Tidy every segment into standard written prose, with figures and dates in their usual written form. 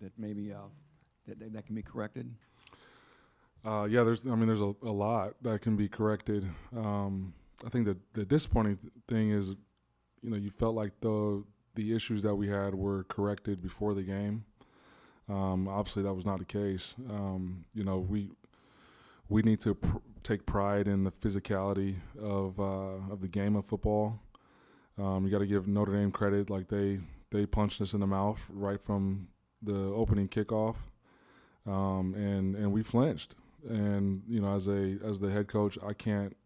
that maybe that can be corrected? Yeah, there's a lot that can be corrected. I think the disappointing thing is, you felt like the issues that we had were corrected before the game. Obviously, that was not the case. We need to take pride in the physicality of the game of football. You got to give Notre Dame credit; like they punched us in the mouth right from the opening kickoff, and we flinched. And as the head coach, I can't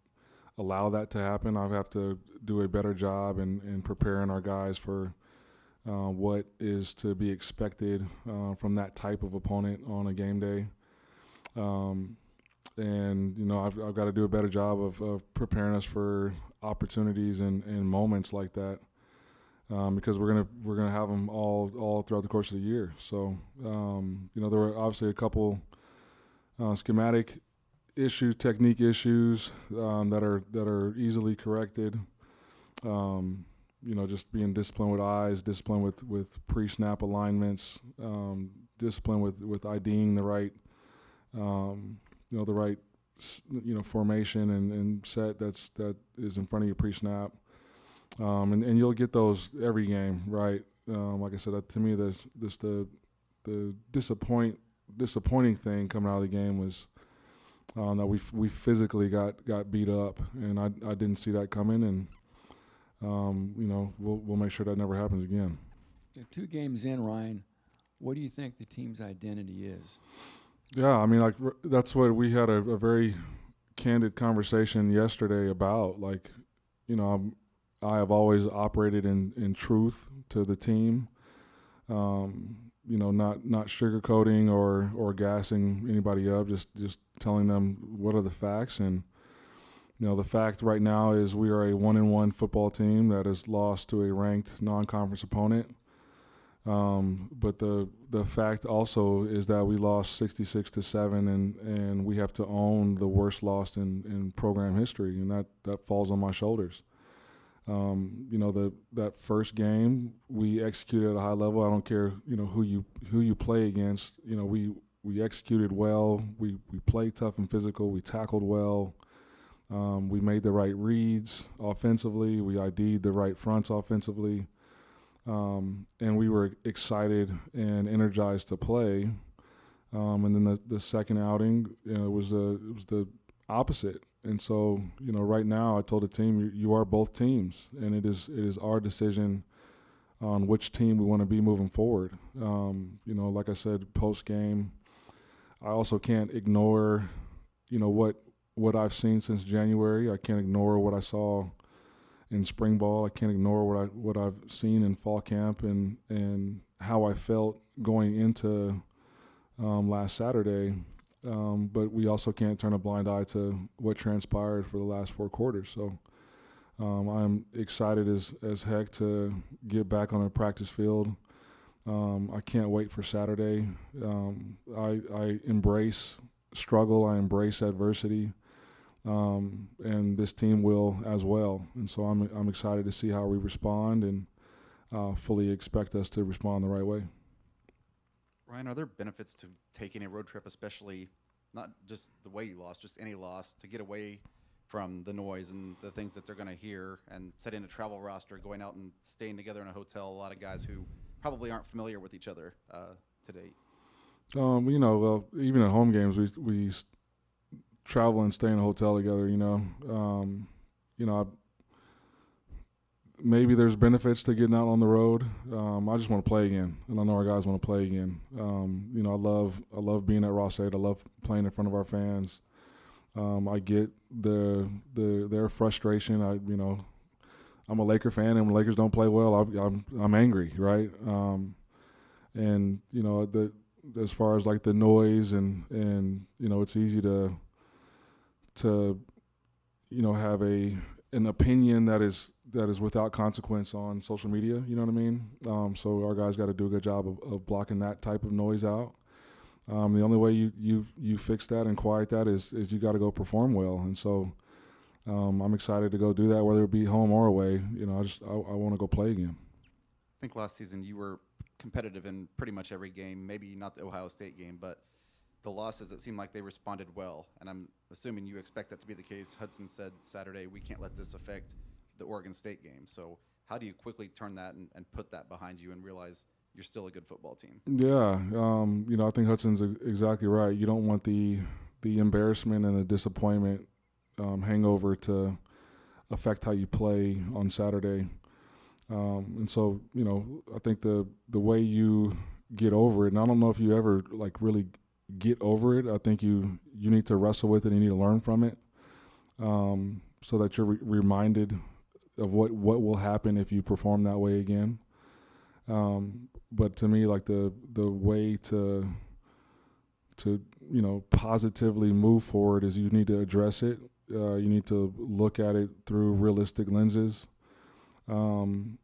allow that to happen. I have to do a better job in preparing our guys for what is to be expected from that type of opponent on a game day. And I've got to do a better job of preparing us for opportunities and moments like that, because we're gonna have them all throughout the course of the year. So there were obviously a couple schematic issues, technique issues that are easily corrected. Just being disciplined with eyes, disciplined with pre-snap alignments, discipline with IDing the right the right formation and set that is in front of you pre-snap, and you'll get those every game, right? Like I said, that, to me, the disappointing thing coming out of the game was that we physically got beat up, and I didn't see that coming, and we'll make sure that never happens again. 2 games in, Ryan, what do you think the team's identity is? Yeah, I mean, that's what we had a very candid conversation yesterday about. I have always operated in truth to the team, not sugarcoating or gassing anybody up, just telling them what are the facts. And the fact right now is we are a 1-1 football team that has lost to a ranked non-conference opponent. But the fact also is that we lost 66-7, and we have to own the worst loss in program history, and that falls on my shoulders. That first game we executed at a high level. I don't care who you play against. We executed well. We played tough and physical. We tackled well. We made the right reads offensively. We ID'd the right fronts offensively. And we were excited and energized to play. And then the second outing, it was the opposite. And so, right now I told the team, you are both teams, and it is our decision on which team we want to be moving forward. Like I said, post game, I also can't ignore, what I've seen since January. I can't ignore what I saw in spring ball. I can't ignore what I've seen in fall camp and how I felt going into last Saturday. But we also can't turn a blind eye to what transpired for the last 4 quarters. So I'm excited as heck to get back on a practice field. I can't wait for Saturday. I embrace struggle. I embrace adversity. And this team will as well. And so I'm excited to see how we respond, and fully expect us to respond the right way. Ryan, are there benefits to taking a road trip, especially not just the way you lost, just any loss, to get away from the noise and the things that they're going to hear, and setting a travel roster, going out and staying together in a hotel, a lot of guys who probably aren't familiar with each other to date? Well, even at home games, we travel and stay in a hotel together, maybe there's benefits to getting out on the road. I just want to play again, and I know our guys want to play again. I love being at Ross 8. I love playing in front of our fans. I get their frustration. I'm a Laker fan, and when Lakers don't play well, I'm angry, right? And as far as like the noise and it's easy to have an opinion that is without consequence on social media, you know what I mean? So our guys got to do a good job of blocking that type of noise out. The only way you fix that and quiet that is you got to go perform well. And so I'm excited to go do that, whether it be home or away. I want to go play again. I think last season you were competitive in pretty much every game. Maybe not the Ohio State game, but the losses, it seemed like they responded well. And I'm assuming you expect that to be the case. Hudson said Saturday, we can't let this affect the Oregon State game. So how do you quickly turn that and put that behind you and realize you're still a good football team? Yeah, I think Hudson's exactly right. You don't want the embarrassment and the disappointment hangover to affect how you play on Saturday. And so, I think the way you get over it, and I don't know if you ever really get over it. I think you need to wrestle with it and you need to learn from it, so that you're reminded of what will happen if you perform that way again. But to me, the way to positively move forward is you need to address it. You need to look at it through realistic lenses, and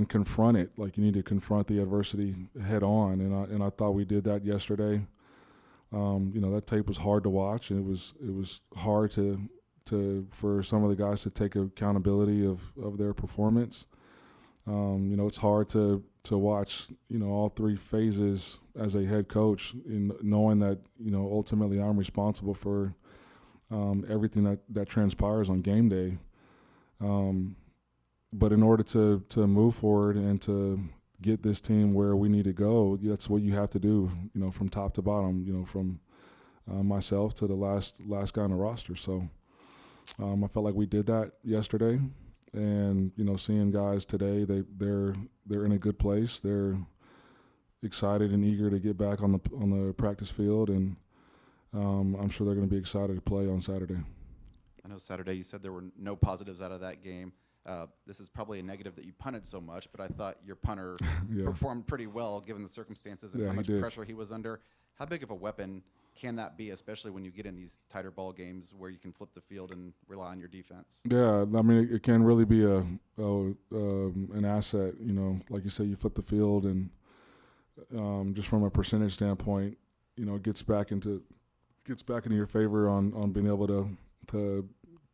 confront it. You need to confront the adversity head on. And I thought we did that yesterday. That tape was hard to watch, and it was hard for some of the guys to take accountability of their performance. It's hard to watch, all three phases as a head coach, in knowing that, ultimately I'm responsible for everything that transpires on game day. But in order to move forward and to get this team where we need to go, that's what you have to do, from top to bottom, from myself to the last guy on the roster. So I felt like we did that yesterday. And seeing guys today, they're in a good place. They're excited and eager to get back on the practice field, and I'm sure they're going to be excited to play on Saturday. I know Saturday you said there were no positives out of that game. This is probably a negative that you punted so much, but I thought your punter performed pretty well given the circumstances and how much pressure he was under. How big of a weapon can that be, especially when you get in these tighter ball games where you can flip the field and rely on your defense? Yeah, I mean, it can really be an asset. Like you said, you flip the field, and just from a percentage standpoint, it gets back into your favor on being able to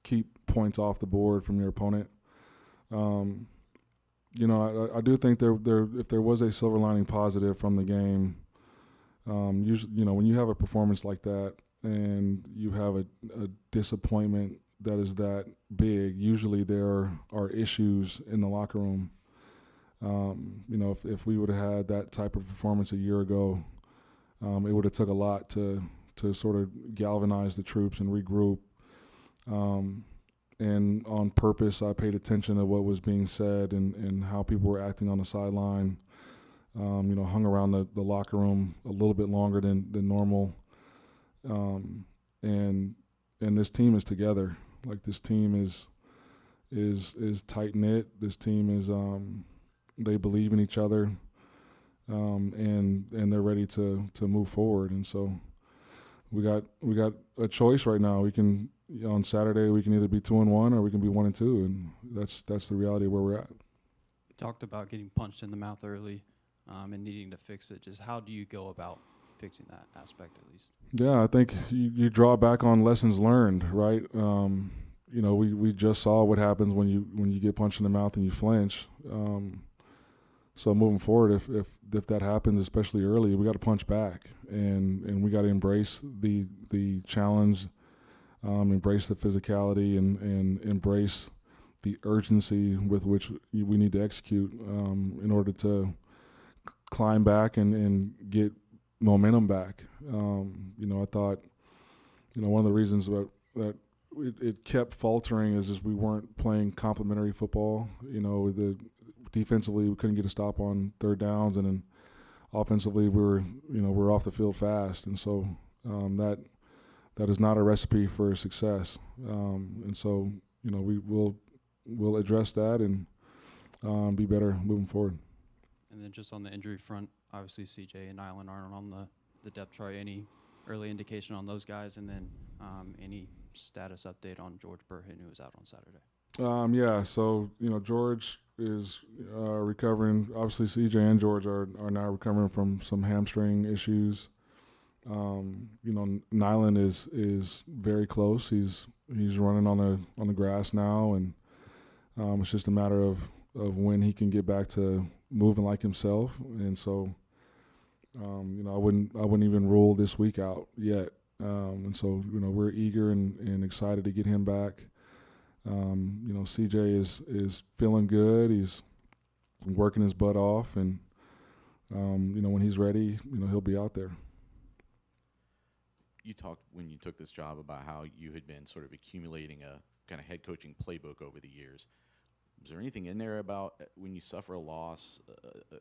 keep points off the board from your opponent. I do think if there was a silver lining positive from the game. Usually, when you have a performance like that and you have a disappointment that is that big, usually there are issues in the locker room. If we would have had that type of performance a year ago, it would have took a lot to sort of galvanize the troops and regroup. And on purpose, I paid attention to what was being said and how people were acting on the sideline. Hung around the locker room a little bit longer than normal. And this team is together. This team is tight knit. This team is they believe in each other, and they're ready to move forward. And so we got a choice right now. We can on Saturday we can either be 2-1 or we can be 1-2, and that's the reality of where we're at. Talked about getting punched in the mouth early. And needing to fix it. Just how do you go about fixing that aspect at least? Yeah, I think you draw back on lessons learned, right? We just saw what happens when you get punched in the mouth and you flinch. So moving forward, if that happens, especially early, we got to punch back and we got to embrace the challenge, embrace the physicality, and embrace the urgency with which we need to execute in order to climb back and get momentum back. I thought, one of the reasons that it kept faltering is just we weren't playing complementary football. Defensively we couldn't get a stop on third downs, and then offensively we were off the field fast, and so that is not a recipe for success. And so we'll address that and be better moving forward. And then just on the injury front, obviously CJ and Nyland aren't on the depth chart. Any early indication on those guys? And then any status update on George Burton, who was out on Saturday? So George is recovering. Obviously CJ and George are now recovering from some hamstring issues. Nyland is very close. He's running on the grass now, and it's just a matter of when he can get back to moving like himself, and so I wouldn't even rule this week out yet. And so we're eager and excited to get him back. CJ is feeling good. He's working his butt off, and when he's ready, he'll be out there. You talked when you took this job about how you had been sort of accumulating a kind of head coaching playbook over the years. Was there anything in there about when you suffer a loss,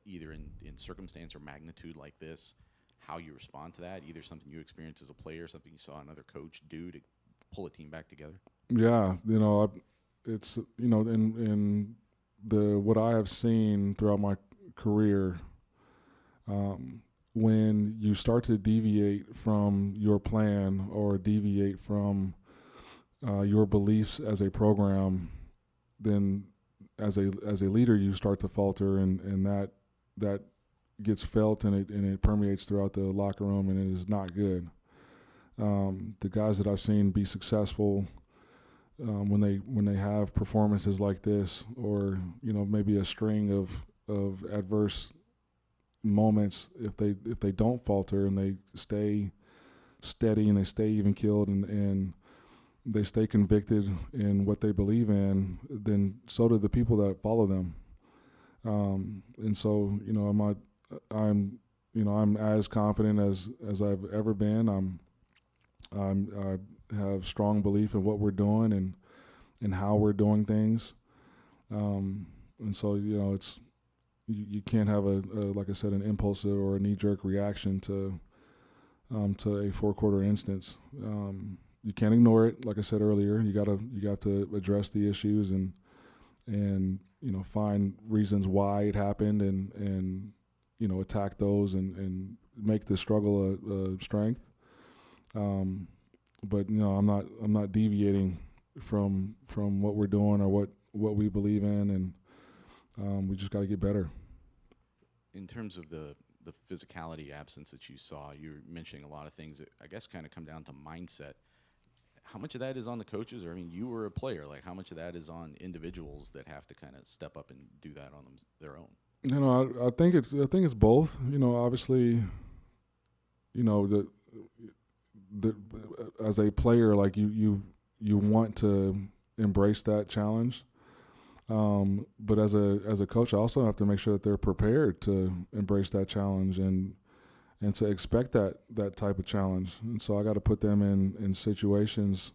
either in circumstance or magnitude like this, how you respond to that? Either something you experienced as a player, something you saw another coach do to pull a team back together? Yeah, it's in the what I have seen throughout my career, when you start to deviate from your plan or deviate from your beliefs as a program, then as a leader you start to falter, and that gets felt, and it permeates throughout the locker room, and it is not good. The guys that I've seen be successful when they have performances like this, or maybe a string of adverse moments, if they don't falter and they stay steady and they stay even keeled and they stay convicted in what they believe in, then so do the people that follow them. And so I'm as confident as I've ever been. I have strong belief in what we're doing and how we're doing things. And so it's you can't have a like I said, an impulsive or a knee-jerk reaction to a 4-quarter instance. You can't ignore it. Like I said earlier, you got to address the issues and find reasons why it happened and attack those and make the struggle a strength. But I'm not deviating from what we're doing or what we believe in, and we just got to get better. In terms of the physicality absence that you saw, you're mentioning a lot of things that I guess kind of come down to mindset. How much of that is on the coaches? Or I mean, you were a player. Like, how much of that is on individuals that have to kind of step up and do that on their own? I think it's both. Obviously, as a player, like you want to embrace that challenge. But as a coach, I also have to make sure that they're prepared to embrace that challenge and to expect that type of challenge. And so I got to put them in situations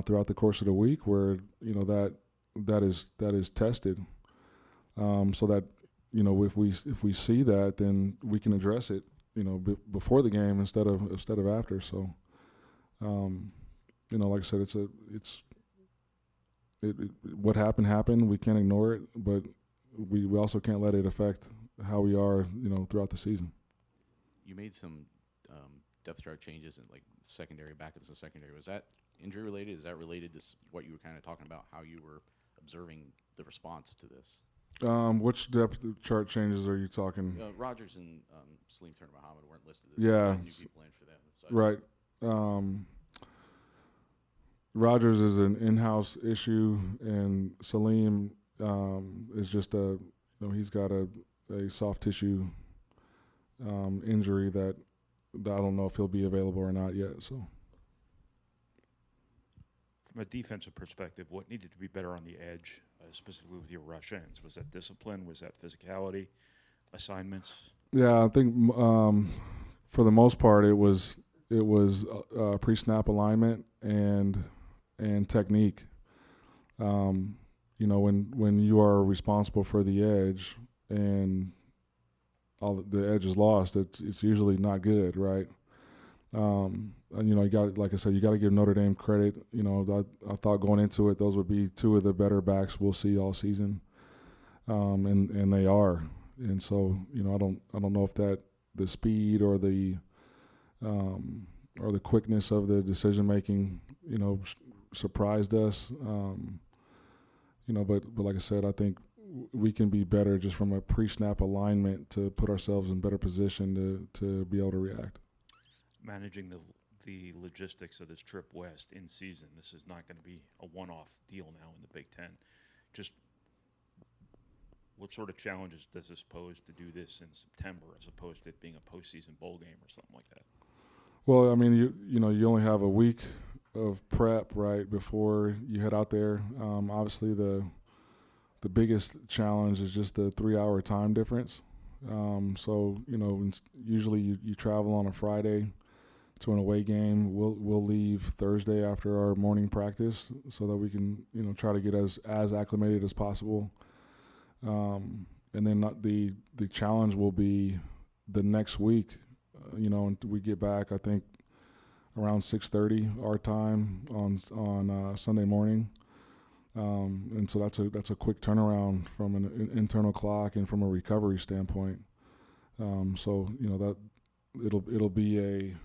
throughout the course of the week where that is tested, so that if we see that, then we can address it before the game instead of after. So like I said, what happened. We can't ignore it, but we also can't let it affect how we are throughout the season. You made some depth chart changes in like secondary, backups and secondary. Was that injury related? Is that related to what you were kind of talking about, how you were observing the response to this? Which depth chart changes are you talking? Rogers and Salim Turner-Muhammad weren't listed. Yeah. New people in for them. So Right. Rogers is an in-house issue, and Salim is just he's got a soft tissue injury that I don't know if he'll be available or not yet. So, from a defensive perspective, what needed to be better on the edge, specifically with your rush ends? Was that discipline? Was that physicality? Assignments? Yeah, I think for the most part it was pre-snap alignment and technique. When you are responsible for the edge and the edge is lost, it's usually not good, right? You got, like I said, you got to give Notre Dame credit. I thought going into it, those would be two of the better backs we'll see all season, and they are. And so, I don't know if that the speed or the quickness of the decision making, surprised us. But like I said, I think we can be better just from a pre-snap alignment to put ourselves in better position to be able to react. Managing the logistics of this trip west in season. This is not going to be a one-off deal now in the Big Ten. Just What sort of challenges does this pose to do this in September as opposed to it being a postseason bowl game or something like that? Well, I mean, you only have a week of prep right before you head out there. Obviously, the biggest challenge is just the 3-hour time difference. So usually you travel on a Friday to an away game. We'll leave Thursday after our morning practice so that we can try to get as acclimated as possible. And then the challenge will be the next week. And we get back, I think, around 6:30 our time on Sunday morning. And so that's a quick turnaround from an internal clock and from a recovery standpoint. So that it'll be an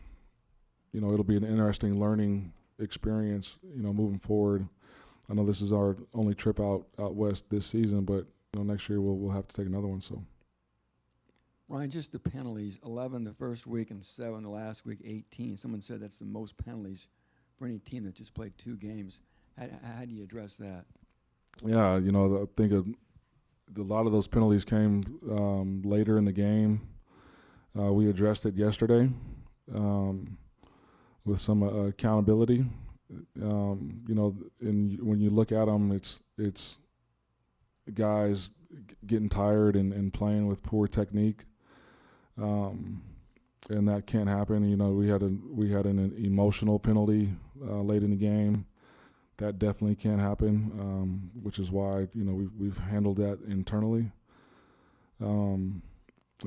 interesting learning experience. Moving forward. I know this is our only trip out west this season, but next year we'll have to take another one. So. Ryan, just the penalties, 11 the first week and 7 the last week, 18. Someone said that's the most penalties for any team that just played 2 games. How do you address that? Yeah, I think a lot of those penalties came later in the game. We addressed it yesterday with some accountability. And when you look at them, it's guys getting tired and playing with poor technique. And that can't happen. We had an emotional penalty late in the game. That definitely can't happen, which is why we've handled that internally. And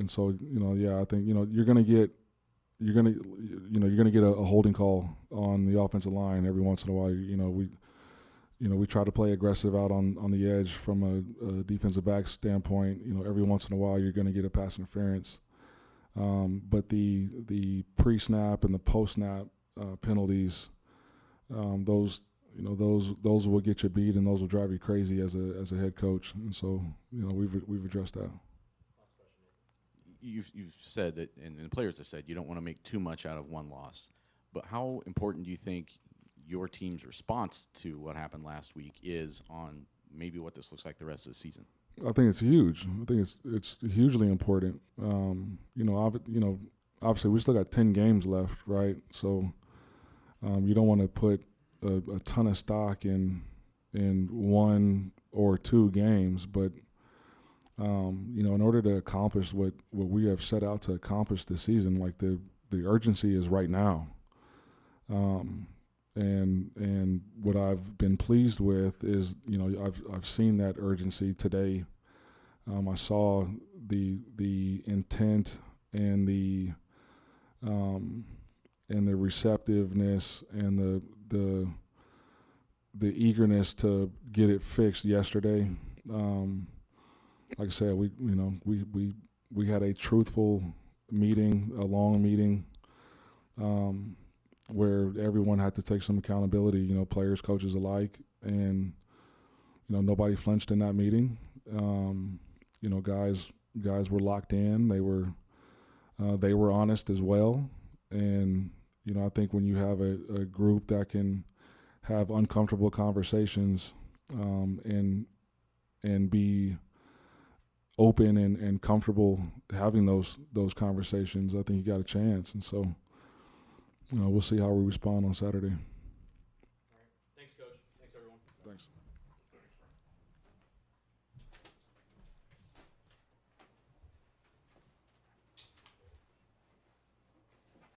so I think you're gonna get a holding call on the offensive line every once in a while. We try to play aggressive out on the edge from a defensive back standpoint. Every once in a while you're going to get a pass interference. But the pre-snap and the post-snap penalties, those will get you beat and those will drive you crazy as a head coach. And so we've addressed that. You've said that, and the players have said, you don't want to make too much out of one loss. But how important do you think your team's response to what happened last week is on maybe what this looks like the rest of the season? I think it's huge. I think it's hugely important. Obviously we still got 10 games left, right? So you don't want to put a ton of stock in 1 or 2 games, but in order to accomplish what we have set out to accomplish this season, like the urgency is right now. And what I've been pleased with is, I've seen that urgency today. I saw the intent and the receptiveness and the eagerness to get it fixed yesterday. Like I said, we had a truthful meeting, a long meeting. Where everyone had to take some accountability, players, coaches alike, and nobody flinched in that meeting. Guys were locked in. They were honest as well, and I think when you have a group that can have uncomfortable conversations and be open and comfortable having those conversations, I think you got a chance. And so we'll see how we respond on Saturday.